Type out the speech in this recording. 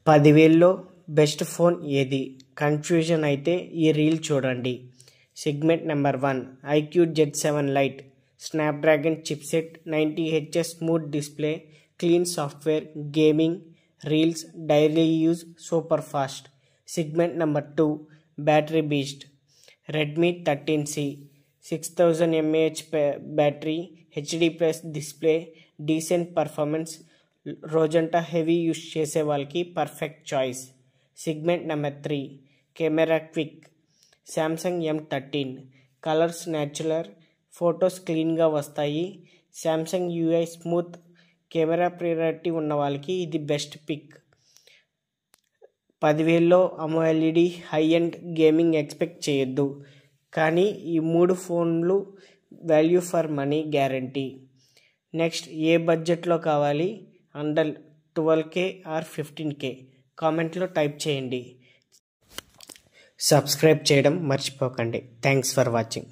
10,000లో best phone ఏది? Confusion అయితే ఈ రీల్ చూడండి. Segment number 1 iQOO Z7 lite, Snapdragon chipset, 90Hz smooth display, clean software, gaming, reels, daily use, super fast. Segment number 2 battery beast, Redmi 13C, 6000 mAh battery, HD+ display, decent performance, రోజంతా heavy use చేసే వాళ్ళకి perfect choice. Segment number 3 camera quick, Samsung M13, colours natural, photos క్లీన్గా వస్తాయి, Samsung UI smooth, camera priority ఉన్న వాళ్ళకి ఇది best pick. 10,000లో AMOLED high end gaming expect చేయొద్దు, కానీ ఈ 3 ఫోన్లు value for money guarantee. Next ఏ బడ్జెట్లో కావాలి? Under 12K or 15K? కామెంట్లో టైప్ చేయండి. సబ్స్క్రైబ్ చేయడం మర్చిపోకండి. Thanks for watching.